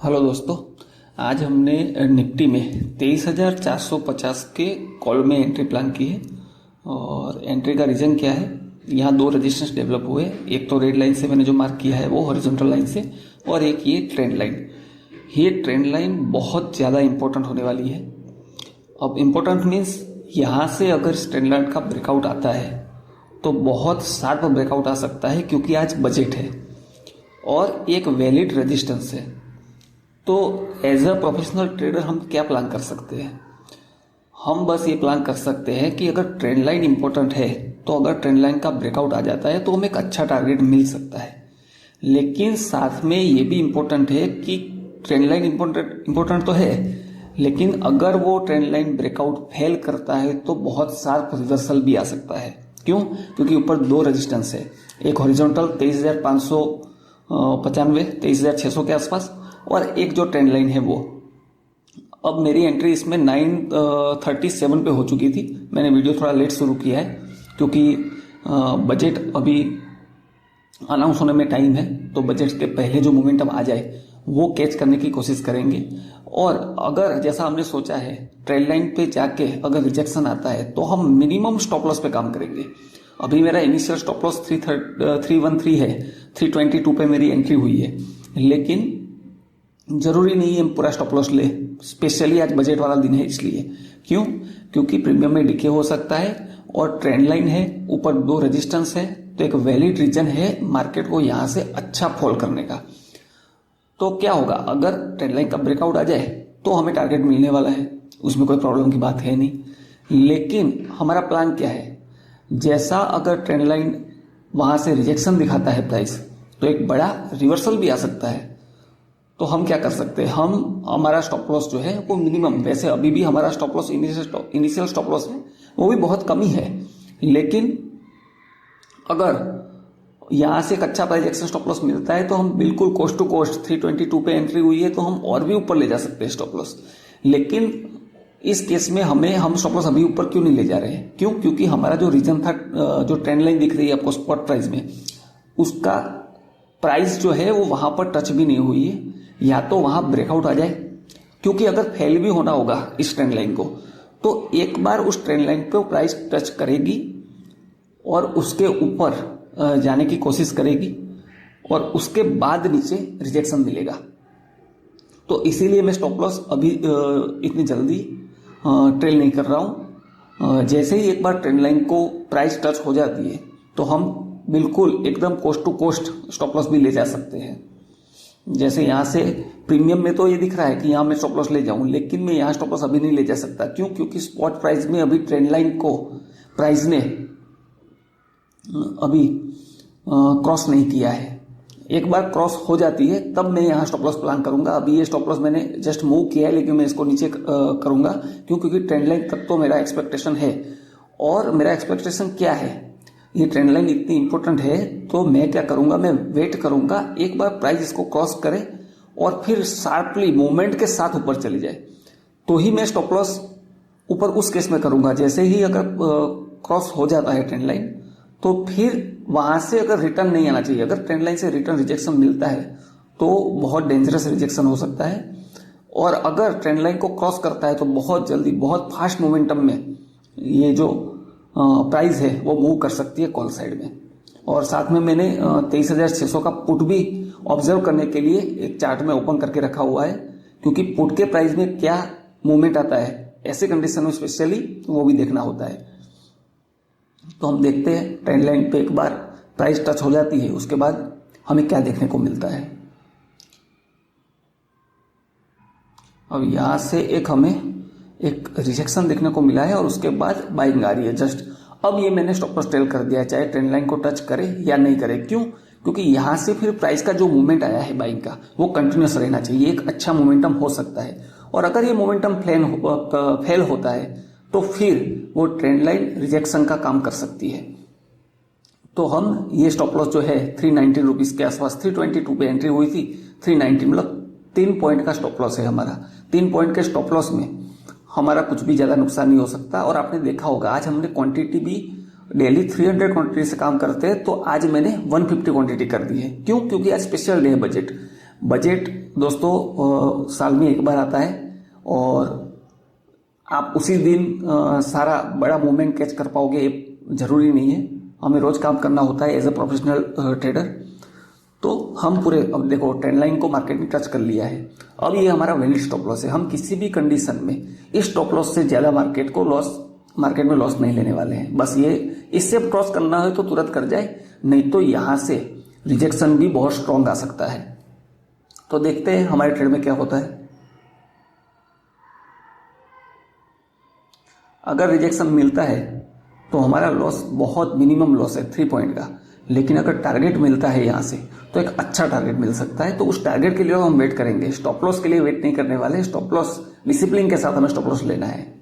Hello दोस्तों। आज हमने निफ्टी में 23,450 के कॉल में एंट्री प्लान की है। और एंट्री का रीज़न क्या है, यहाँ दो रेजिस्टेंस डेवलप हुए। एक तो रेड लाइन से मैंने जो मार्क किया है वो हॉरिजॉन्टल लाइन से, और एक ये ट्रेंड लाइन। ये ट्रेंड लाइन बहुत ज़्यादा इंपॉर्टेंट होने वाली है। अब इम्पोर्टेंट मीन्स यहाँ से अगर इस ट्रेंड लाइन का ब्रेकआउट आता है तो बहुत शार्प ब्रेकआउट आ सकता है, क्योंकि आज बजट है और एक वैलिड रेजिस्टेंस है। तो एज अ प्रोफेशनल ट्रेडर हम क्या प्लान कर सकते हैं? हम बस ये प्लान कर सकते हैं कि अगर ट्रेंड लाइन इंपॉर्टेंट है तो अगर ट्रेंड लाइन का ब्रेकआउट आ जाता है तो हमें एक अच्छा टारगेट मिल सकता है। लेकिन साथ में ये भी इम्पोर्टेंट है कि ट्रेंड लाइन इम्पोर्टेंट तो है, लेकिन अगर वो ट्रेंड लाइन ब्रेकआउट फेल करता है तो बहुत शार्प रिवर्सल भी आ सकता है। क्यों? क्योंकि ऊपर दो रेजिस्टेंस है, एक हॉरिजॉन्टल 23,595 23,600 के आसपास, और एक जो ट्रेंड लाइन है वो। अब मेरी एंट्री इसमें 9:37 पे हो चुकी थी। मैंने वीडियो थोड़ा लेट शुरू किया है क्योंकि बजट अभी अनाउंस होने में टाइम है, तो बजट के पहले जो मोमेंटम आ जाए वो कैच करने की कोशिश करेंगे। और अगर जैसा हमने सोचा है ट्रेंड लाइन पे जाके अगर रिजेक्शन आता है तो हम मिनिमम स्टॉप लॉस पे काम करेंगे। अभी मेरा इनिशियल स्टॉप लॉस 313 है, 322 पे मेरी एंट्री हुई है। लेकिन जरूरी नहीं है पूरा स्टॉप लॉस ले, स्पेशली आज बजट वाला दिन है इसलिए। क्यों? क्योंकि प्रीमियम में डिके हो सकता है और ट्रेंड लाइन है, ऊपर दो रेजिस्टेंस है, तो एक वैलिड रीजन है मार्केट को यहां से अच्छा फॉल करने का। तो क्या होगा, अगर ट्रेंड लाइन का ब्रेकआउट आ जाए तो हमें टारगेट मिलने वाला है, उसमें कोई प्रॉब्लम की बात है नहीं। लेकिन हमारा प्लान क्या है, जैसा अगर ट्रेंड लाइन वहां से रिजेक्शन दिखाता है प्राइस, तो एक बड़ा रिवर्सल भी आ सकता है। तो हम क्या कर सकते हैं, हम हमारा स्टॉप लॉस जो है वो मिनिमम, वैसे अभी भी हमारा stop loss initial stop loss है वो भी बहुत कम ही है, लेकिन अगर यहां से एक अच्छा प्राइस एक्शन स्टॉप लॉस मिलता है तो हम बिल्कुल कोस्ट टू कोस्ट 322 पे एंट्री हुई है तो हम और भी ऊपर ले जा सकते हैं स्टॉप लॉस। लेकिन इस केस में हम स्टॉप लॉस अभी ऊपर क्यों नहीं ले जा रहे हैं? क्यों? क्योंकि हमारा जो रीजन था, जो ट्रेंड लाइन दिख रही है आपको स्पॉट प्राइस में, उसका प्राइस जो है वो वहां पर टच भी नहीं हुई है। या तो वहां ब्रेकआउट आ जाए, क्योंकि अगर फेल भी होना होगा इस ट्रेंड लाइन को तो एक बार उस ट्रेंड लाइन पे प्राइस टच करेगी और उसके ऊपर जाने की कोशिश करेगी और उसके बाद नीचे रिजेक्शन मिलेगा। तो इसीलिए मैं स्टॉप लॉस अभी इतनी जल्दी ट्रेल नहीं कर रहा हूं। जैसे ही एक बार ट्रेंड लाइन को प्राइस टच हो जाती है तो हम बिल्कुल एकदम cost to cost stop loss भी ले जा सकते हैं। जैसे यहां से प्रीमियम में तो ये दिख रहा है कि यहां मैं स्टॉप लॉस ले जाऊं, लेकिन मैं यहां स्टॉप लॉस अभी नहीं ले जा सकता। क्यों? क्योंकि स्पॉट प्राइस में अभी ट्रेंड लाइन को प्राइस ने अभी क्रॉस नहीं किया है। एक बार क्रॉस हो जाती है तब मैं यहाँ स्टॉप लॉस प्लान करूंगा। अभी ये स्टॉप लॉस मैंने जस्ट मूव किया है, लेकिन मैं इसको नीचे करूंगा। क्यों? क्योंकि ट्रेंड लाइन तक तो मेरा एक्सपेक्टेशन है। और मेरा एक्सपेक्टेशन क्या है, ये ट्रेंड लाइन इतनी इंपॉर्टेंट है तो मैं क्या करूंगा, मैं वेट करूंगा एक बार प्राइस इसको क्रॉस करे और फिर शार्पली मूवमेंट के साथ ऊपर चली जाए, तो ही मैं स्टॉप लॉस ऊपर उस केस में करूंगा। जैसे ही अगर क्रॉस हो जाता है ट्रेंड लाइन तो फिर वहां से अगर रिटर्न नहीं आना चाहिए। अगर ट्रेंड लाइन से रिटर्न रिजेक्शन मिलता है तो बहुत डेंजरस रिजेक्शन हो सकता है, और अगर ट्रेंड लाइन को क्रॉस करता है तो बहुत जल्दी, बहुत फास्ट मोमेंटम में ये जो प्राइस है वो मूव कर सकती है कॉल साइड में। और साथ में मैंने 23,600 का पुट भी ऑब्जर्व करने के लिए एक चार्ट में ओपन करके रखा हुआ है, क्योंकि पुट के प्राइस में क्या मूवमेंट आता है ऐसे कंडीशन में स्पेशली वो भी देखना होता है। तो हम देखते हैं ट्रेंड लाइन पे एक बार प्राइस टच हो जाती है उसके बाद हमें क्या देखने को मिलता है। अब यहां से हमें एक रिजेक्शन देखने को मिला है और उसके बाद बाइंग आ रही है जस्ट। अब ये मैंने स्टॉप लॉस ट्रेल कर दिया है, चाहे ट्रेंड लाइन को टच करे या नहीं करे। क्यों? क्योंकि यहां से फिर प्राइस का जो मूवमेंट आया है बाइंग का वो कंटिन्यूस रहना चाहिए, एक अच्छा मोमेंटम हो सकता है। और अगर ये मोमेंटम फेल होता है तो फिर वो ट्रेंड लाइन रिजेक्शन का काम कर सकती है। तो हम ये स्टॉप लॉस जो है 319 रुपीज के आसपास, 322 पे एंट्री हुई थी, 390 मतलब 3 पॉइंट का स्टॉप लॉस है हमारा। 3 पॉइंट के स्टॉप लॉस में हमारा कुछ भी ज्यादा नुकसान नहीं हो सकता। और आपने देखा होगा आज हमने क्वांटिटी भी डेली 300 क्वांटिटी से काम करते हैं, तो आज मैंने 150 क्वांटिटी कर दी है। क्यों? क्योंकि आज स्पेशल डे है बजट दोस्तों साल में एक बार आता है और आप उसी दिन सारा बड़ा मूवमेंट कैच कर पाओगे ये जरूरी नहीं है। हमें रोज काम करना होता है एज अ प्रोफेशनल ट्रेडर। तो हम पूरे, अब देखो ट्रेंड लाइन को मार्केट में टच कर लिया है। अब ये हमारा वैलिड स्टॉप लॉस है। हम किसी भी कंडीशन में इस स्टॉप लॉस से ज्यादा मार्केट में लॉस नहीं लेने वाले हैं। बस ये इससे क्रॉस करना है तो तुरंत कर जाए, नहीं तो यहां से रिजेक्शन भी बहुत स्ट्रांग आ सकता है। तो देखते हैं हमारे ट्रेड में क्या होता है। अगर रिजेक्शन मिलता है तो हमारा लॉस बहुत मिनिमम लॉस है 3 पॉइंट का, लेकिन अगर टारगेट मिलता है यहां से तो एक अच्छा टारगेट मिल सकता है। तो उस टारगेट के लिए हम वेट करेंगे, स्टॉप लॉस के लिए वेट नहीं करने वाले। स्टॉप लॉस डिसिप्लिन के साथ हमें स्टॉप लॉस लेना है।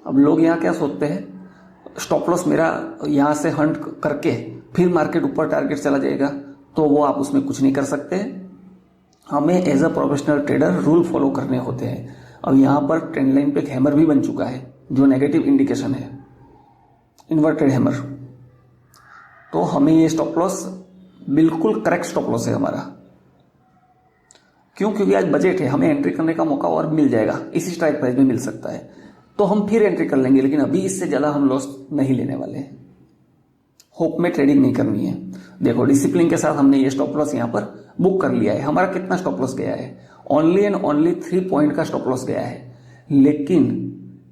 अब लोग यहाँ क्या सोचते हैं, स्टॉप लॉस मेरा यहां से हंट करके फिर मार्केट ऊपर टारगेट चला जाएगा, तो वो आप उसमें कुछ नहीं कर सकते। हमें as a professional trader rule follow करने होते हैं। अब यहां पर ट्रेंड लाइन पे एक हैमर भी बन चुका है जो नेगेटिव इंडिकेशन है, इन्वर्टेड हैमर। तो हमें ये स्टॉप लॉस बिल्कुल करेक्ट स्टॉप लॉस है हमारा। क्योंकि आज बजट है, हमें एंट्री करने का मौका और मिल जाएगा, इसी स्ट्राइक प्राइस में मिल सकता है, तो हम फिर एंट्री कर लेंगे। लेकिन अभी इससे ज्यादा हम लॉस नहीं लेने वाले हैं। होप में ट्रेडिंग नहीं करनी है। देखो डिसिप्लिन के साथ हमने ये स्टॉप लॉस यहाँ पर बुक कर लिया है। हमारा कितना स्टॉप लॉस गया है, ओनली एंड ओनली 3 पॉइंट का स्टॉप लॉस गया है, लेकिन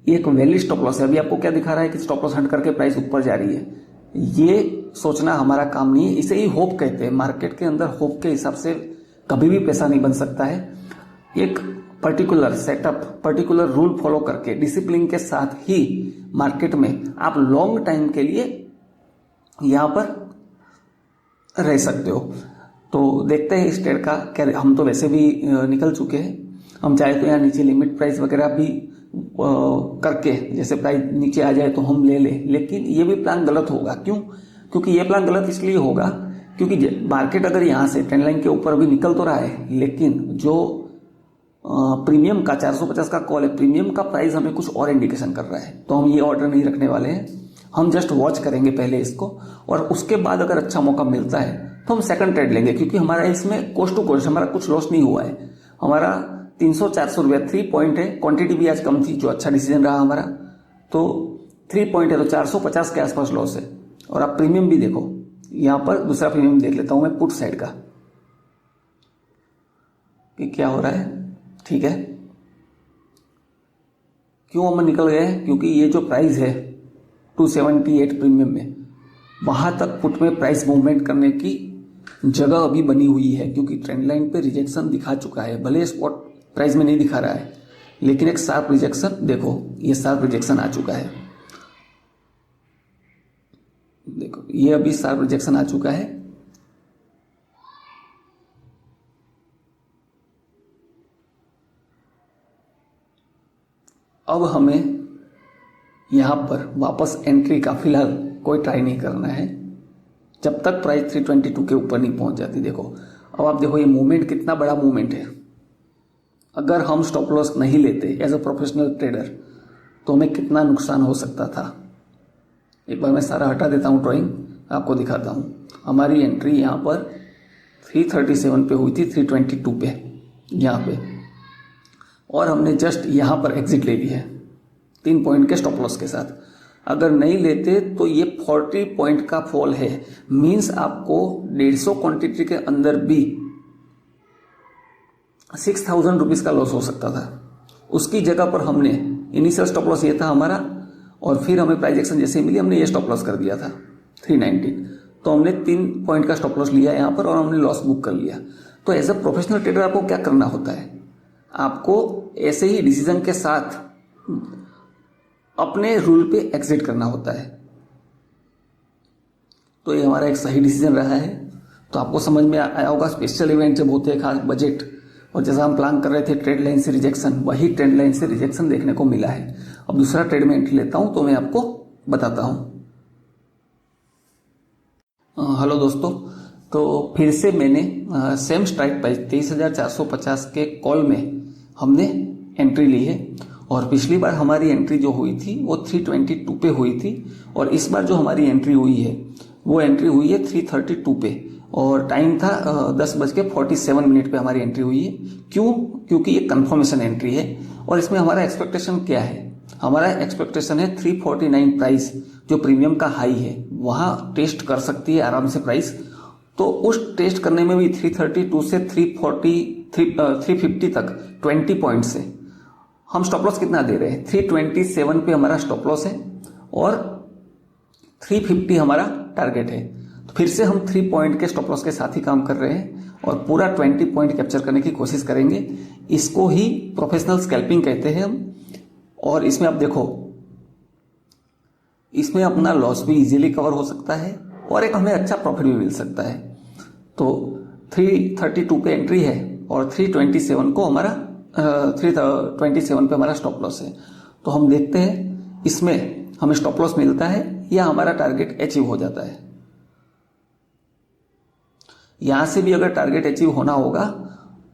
एक वैलिड स्टॉप लॉस है। अभी आपको क्या दिखा रहा है कि स्टॉप लॉस हट करके प्राइस ऊपर जा रही है। ये सोचना हमारा काम नहीं है, इसे ही होप कहते हैं। मार्केट के अंदर होप के हिसाब से कभी भी पैसा नहीं बन सकता है। एक particular setup, particular rule follow करके डिसिप्लिन के साथ ही मार्केट में आप लॉन्ग टाइम के लिए यहां पर रह सकते हो। तो देखते हैं इस ट्रेड का क्या। हम तो वैसे भी निकल चुके हैं। हम चाहे तो यहाँ नीचे लिमिट प्राइस वगैरह भी करके, जैसे प्राइस नीचे आ जाए तो हम ले ले, लेकिन ये भी प्लान गलत होगा। क्यों? क्योंकि ये प्लान गलत इसलिए होगा क्योंकि मार्केट अगर यहाँ से ट्रेंड लाइन के ऊपर भी निकल तो रहा है, लेकिन जो प्रीमियम का 450 का कॉल है, प्रीमियम का प्राइस हमें कुछ और इंडिकेशन कर रहा है। तो हम ये ऑर्डर नहीं रखने वाले हैं। हम जस्ट वॉच करेंगे पहले इसको, और उसके बाद अगर अच्छा मौका मिलता है तो हम सेकंड ट्रेड लेंगे। क्योंकि हमारा इसमें कोस्ट टू कोस्ट हमारा कुछ लॉस नहीं हुआ है। हमारा 300-400 रुपया 3 पॉइंट है। क्वांटिटी भी आज कम थी, जो अच्छा डिसीजन रहा हमारा। तो 3 पॉइंट है तो 450 के आसपास लॉस है। और आप प्रीमियम भी देखो, यहां पर दूसरा प्रीमियम देख लेता हूं मैं पुट साइड का कि क्या हो रहा है। ठीक है, क्यों हम निकल गए? क्योंकि ये जो प्राइस है 278 प्रीमियम में, वहां तक पुट में प्राइस मूवमेंट करने की जगह अभी बनी हुई है। क्योंकि ट्रेंड लाइन पे रिजेक्शन दिखा चुका है, भले स्पॉट प्राइस में नहीं दिखा रहा है, लेकिन एक शार्प रिजेक्शन, देखो ये शार्प रिजेक्शन आ चुका है। देखो ये अभी शार्प रिजेक्शन आ चुका है। अब हमें यहां पर वापस एंट्री का फिलहाल कोई ट्राई नहीं करना है जब तक प्राइस 322 के ऊपर नहीं पहुंच जाती। देखो अब आप देखो ये मूवमेंट कितना बड़ा मूवमेंट है। अगर हम स्टॉप लॉस नहीं लेते एज अ प्रोफेशनल ट्रेडर तो हमें कितना नुकसान हो सकता था। एक बार मैं सारा हटा देता हूं ड्राइंग, आपको दिखाता हूं। हमारी एंट्री यहां पर 337 पे हुई थी, 322 पे यहां पे, और हमने जस्ट यहां पर एग्जिट ले ली है 3 पॉइंट के स्टॉप लॉस के साथ। अगर नहीं लेते तो ये 40 पॉइंट का फॉल है। मींस आपको 150 क्वांटिटी के अंदर भी 6000 रुपीज का लॉस हो सकता था। उसकी जगह पर हमने इनिशियल स्टॉप लॉस ये था हमारा, और फिर हमें प्राइस एक्शन जैसे मिली हमने ये स्टॉप लॉस कर दिया था 319। तो हमने 3 पॉइंट का स्टॉप लॉस लिया यहां पर और हमने लॉस बुक कर लिया। तो एज अ प्रोफेशनल ट्रेडर आपको क्या करना होता है, आपको ऐसे ही डिसीजन के साथ अपने रूल पे एग्जिट करना होता है। तो ये हमारा एक सही डिसीजन रहा है। तो आपको समझ में आया होगा, स्पेशल इवेंट जब होते हैं, खास बजट, और जैसा हम प्लान कर रहे थे ट्रेड लाइन से रिजेक्शन, वही ट्रेड लाइन से रिजेक्शन देखने को मिला है। अब दूसरा ट्रेड में एंट्री लेता हूं तो मैं आपको बताता हूं। हेलो दोस्तों, तो फिर से मैंने सेम स्ट्राइक प्राइस 23,450 के कॉल में हमने एंट्री ली है, और पिछली बार हमारी एंट्री जो हुई थी वो 322 पे हुई थी, और इस बार जो हमारी एंट्री हुई है वो एंट्री हुई है 332 पे, और टाइम था 10:47 पे हमारी एंट्री हुई है। क्यों? क्योंकि ये कंफर्मेशन एंट्री है, और इसमें हमारा एक्सपेक्टेशन क्या है? हमारा एक्सपेक्टेशन है 349 प्राइस जो प्रीमियम का हाई है वहां टेस्ट कर सकती है आराम से प्राइस। तो उस टेस्ट करने में भी 332 से 350 तक 20 पॉइंट से हम स्टॉप लॉस कितना दे रहे हैं? 327 पे हमारा स्टॉप लॉस है और 350 हमारा टारगेट है। तो फिर से हम 3 पॉइंट के स्टॉप लॉस के साथ ही काम कर रहे हैं और पूरा 20 पॉइंट कैप्चर करने की कोशिश करेंगे। इसको ही प्रोफेशनल स्कैल्पिंग कहते हैं हम। और इसमें आप देखो, इसमें अपना लॉस भी इजीली कवर हो सकता है और एक हमें अच्छा प्रॉफिट भी मिल सकता है। तो 332 पे एंट्री है और 327 को हमारा 327 पे हमारा स्टॉप लॉस है। तो हम देखते हैं इसमें हमें स्टॉप लॉस मिलता है या हमारा टारगेट अचीव हो जाता है। यहां से भी अगर टारगेट अचीव होना होगा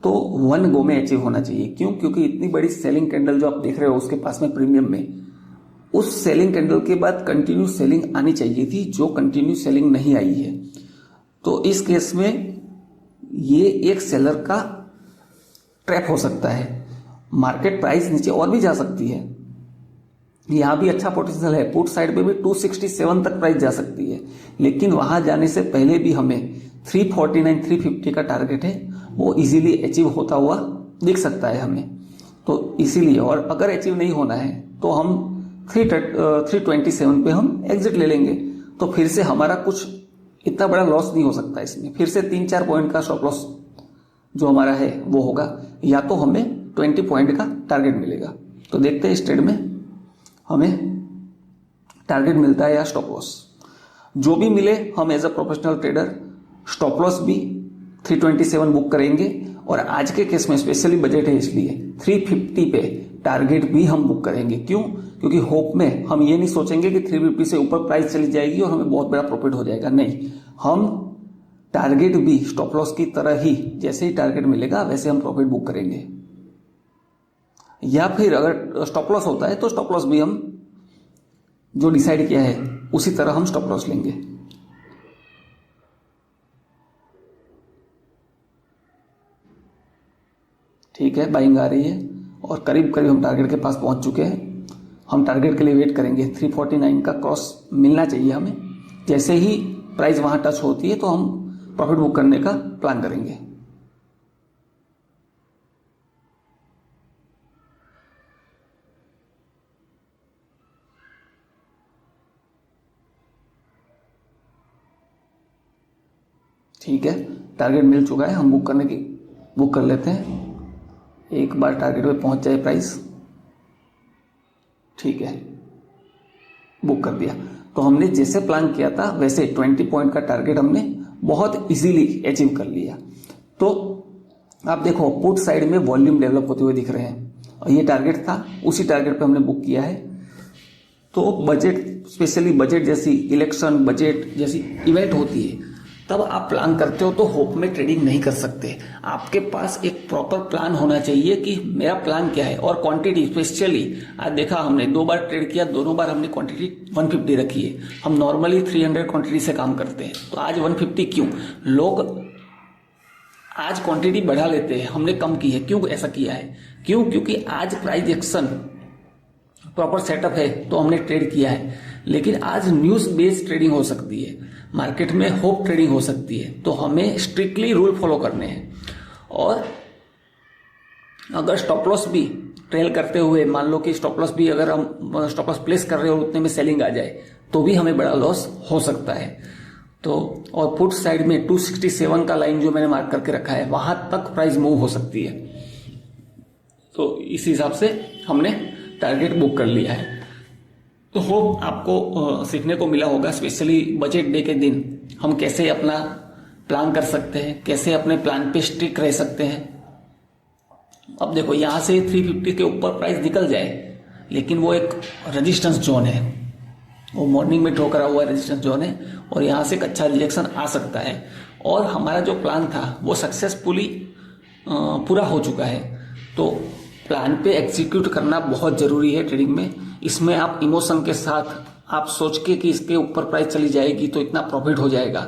तो 1 गो में अचीव होना चाहिए। क्यों? क्योंकि इतनी बड़ी सेलिंग कैंडल जो आप देख रहे हो उसके पास में प्रीमियम में, उस सेलिंग कैंडल के बाद कंटिन्यू सेलिंग आनी चाहिए थी, जो कंटिन्यू सेलिंग नहीं आई है। तो इस केस में ये एक सेलर का ट्रैप हो सकता है। मार्केट प्राइस नीचे और भी जा सकती है, यहां भी अच्छा पोटेंशियल है। पुट साइड पे भी 267 तक प्राइस जा सकती है, लेकिन वहां जाने से पहले भी हमें 349 350 का टारगेट है, वो इजीली अचीव होता हुआ दिख सकता है हमें। तो इसीलिए, और अगर अचीव नहीं होना है तो हम 327 पे हम एग्जिट ले लेंगे। तो फिर से हमारा कुछ इतना बड़ा लॉस नहीं हो सकता इसमें। फिर से 3-4 पॉइंट का स्टॉप लॉस जो हमारा है वो होगा, या तो हमें 20 पॉइंट का टारगेट मिलेगा। तो देखते हैं इस ट्रेड में हमें टारगेट मिलता है या स्टॉप लॉस। जो भी मिले हम as a professional trader stop loss भी 327 बुक करेंगे, और आज के केस में स्पेशली बजट है इसलिए 350 पे टारगेट भी हम बुक करेंगे। क्यों? क्योंकि होप में हम ये नहीं सोचेंगे कि 350 से ऊपर प्राइस चली जाएगी और हमें बहुत बड़ा प्रॉफिट हो जाएगा। नहीं, हम टारगेट भी स्टॉप लॉस की तरह ही, जैसे ही टारगेट मिलेगा वैसे हम प्रॉफिट बुक करेंगे। या फिर अगर स्टॉप लॉस होता है तो स्टॉप लॉस भी हम जो डिसाइड किया है उसी तरह हम स्टॉप लॉस लेंगे। ठीक है, बाइंग आ रही है और करीब करीब हम टारगेट के पास पहुंच चुके हैं। हम टारगेट के लिए वेट करेंगे। 349 का क्रॉस मिलना चाहिए हमें। जैसे ही प्राइस वहां टच होती है तो हम प्रॉफिट बुक करने का प्लान करेंगे। ठीक है, टारगेट मिल चुका है, हम बुक कर लेते हैं। एक बार टारगेट पे पहुंच जाए प्राइस, ठीक है, बुक कर दिया। तो हमने जैसे प्लान किया था वैसे 20 पॉइंट का टारगेट हमने बहुत इजीली अचीव कर लिया। तो आप देखो पुट साइड में वॉल्यूम डेवलप होते हुए दिख रहे हैं, और ये टारगेट था, उसी टारगेट पे हमने बुक किया है। तो बजट, स्पेशली बजट जैसी, इलेक्शन बजट जैसी इवेंट होती है, तब आप प्लान करते हो तो होप में ट्रेडिंग नहीं कर सकते। आपके पास एक प्रॉपर प्लान होना चाहिए कि मेरा प्लान क्या है। और क्वांटिटी स्पेशली आज देखा हमने 2 बार ट्रेड किया, दोनों बार हमने क्वांटिटी 150 रखी है। हम नॉर्मली 300 क्वांटिटी से काम करते हैं, तो आज 150 क्यों? लोग आज क्वांटिटी बढ़ा लेते हैं, हमने कम की है। क्यों ऐसा किया है? क्यों? क्योंकि आज प्राइस एक्शन प्रॉपर सेटअप है तो हमने ट्रेड किया है। लेकिन आज न्यूज बेस्ड ट्रेडिंग हो सकती है, मार्केट में होप ट्रेडिंग हो सकती है, तो हमें स्ट्रिक्टली रूल फॉलो करने हैं। और अगर स्टॉप लॉस भी ट्रेल करते हुए, मान लो कि स्टॉप लॉस भी अगर हम स्टॉप लॉस प्लेस कर रहे हो और उतने में सेलिंग आ जाए तो भी हमें बड़ा लॉस हो सकता है। तो और पुट साइड में 267 का लाइन जो मैंने मार्क करके रखा है, वहां तक प्राइस मूव हो सकती है। तो इस हिसाब से हमने टारगेट बुक कर लिया है। तो होप आपको सीखने को मिला होगा, स्पेशली बजट डे के दिन हम कैसे अपना प्लान कर सकते हैं, कैसे अपने प्लान पे स्टिक रह सकते हैं। अब देखो यहां से 350 के ऊपर प्राइस निकल जाए, लेकिन वो एक रेजिस्टेंस जोन है, वो मॉर्निंग में ड्रॉ करा हुआ रेजिस्टेंस जोन है, और यहां से एक अच्छा रिजेक्शन आ सकता है। और हमारा जो प्लान था वो सक्सेसफुली पूरा हो चुका है। तो प्लान पे एग्जीक्यूट करना बहुत ज़रूरी है ट्रेडिंग में। इसमें आप इमोशन के साथ आप सोच के कि इसके ऊपर प्राइस चली जाएगी तो इतना प्रॉफिट हो जाएगा,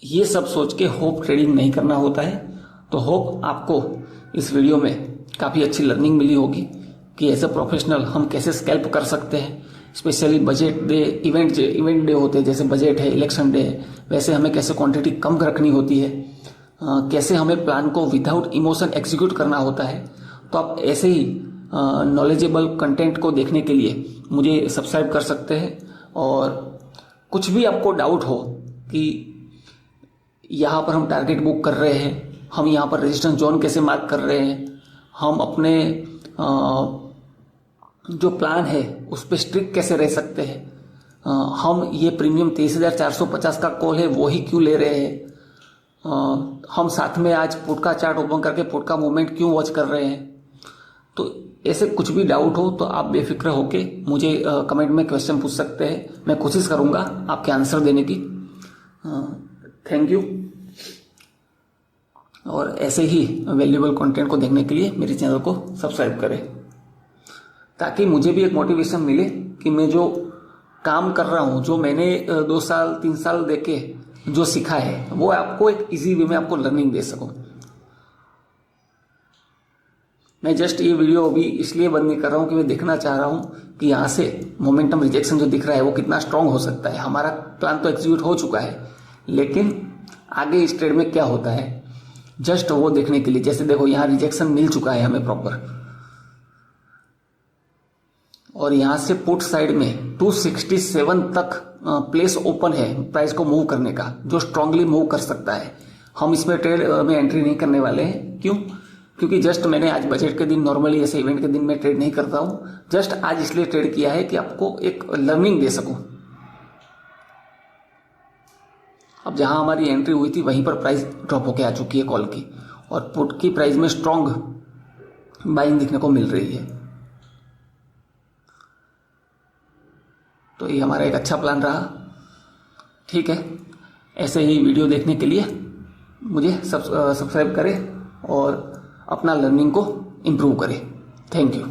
ये सब सोच के होप ट्रेडिंग नहीं करना होता है। तो होप आपको इस वीडियो में काफ़ी अच्छी लर्निंग मिली होगी कि एज ए प्रोफेशनल हम कैसे स्कैल्प कर सकते हैं। Specially budget day, event day होते हैं, जैसे बजट है, इलेक्शन डे है, वैसे हमें कैसे क्वांटिटी कम रखनी होती है, कैसे हमें प्लान को विदाउट इमोशन एग्जीक्यूट करना होता है। तो आप ऐसे ही नॉलेजेबल कंटेंट को देखने के लिए मुझे सब्सक्राइब कर सकते हैं। और कुछ भी आपको डाउट हो कि यहाँ पर हम टारगेट बुक कर रहे हैं, हम यहाँ पर रेजिस्टेंस जोन कैसे मार्क कर रहे हैं, हम अपने जो प्लान है उस पर स्ट्रिक्ट कैसे रह सकते हैं, हम ये प्रीमियम 23,450 का कॉल है वो ही क्यों ले रहे हैं, हम साथ में आज पुट का चार्ट ओपन करके पुट का मूवमेंट क्यों वॉच कर रहे हैं। तो ऐसे कुछ भी डाउट हो तो आप बेफिक्र होके मुझे कमेंट में क्वेश्चन पूछ सकते हैं, मैं कोशिश करूंगा आपके आंसर देने की। Thank you. और ऐसे ही वैल्यूएबल कंटेंट को देखने के लिए मेरे चैनल को सब्सक्राइब करें, ताकि मुझे भी एक मोटिवेशन मिले कि मैं जो काम कर रहा हूँ, जो मैंने 2 साल 3 साल देके जो सीखा है, वो आपको एक इजी वे में आपको लर्निंग दे सकूं। मैं जस्ट ये वीडियो अभी इसलिए बंद नहीं कर रहा हूँ कि मैं देखना चाह रहा हूँ कि यहाँ से मोमेंटम रिजेक्शन जो दिख रहा है वो कितना स्ट्रांग हो सकता है। हमारा प्लान तो एग्जीक्यूट हो चुका है, लेकिन आगे इस ट्रेड में क्या होता है जस्ट वो देखने के लिए। जैसे देखो यहाँ रिजेक्शन मिल चुका है हमें प्रॉपर, और यहाँ से पुट साइड में 267 तक प्लेस ओपन है प्राइस को मूव करने का, जो स्ट्रांगली मूव कर सकता है। हम इसमें ट्रेड में एंट्री नहीं करने वाले हैं। क्यों? क्योंकि जस्ट मैंने आज बजट के दिन, नॉर्मली ऐसे इवेंट के दिन में ट्रेड नहीं करता हूं, जस्ट आज इसलिए ट्रेड किया है कि आपको एक लर्निंग दे सकूं। अब जहां हमारी एंट्री हुई थी वहीं पर प्राइस ड्रॉप होके आ चुकी है कॉल की, और पुट की प्राइस में स्ट्रांग बाइंग दिखने को मिल रही है। तो ये हमारा एक अच्छा प्लान रहा। ठीक है, ऐसे ही वीडियो देखने के लिए मुझे सब्सक्राइब करें और अपना लर्निंग को इम्प्रूव करें। Thank you.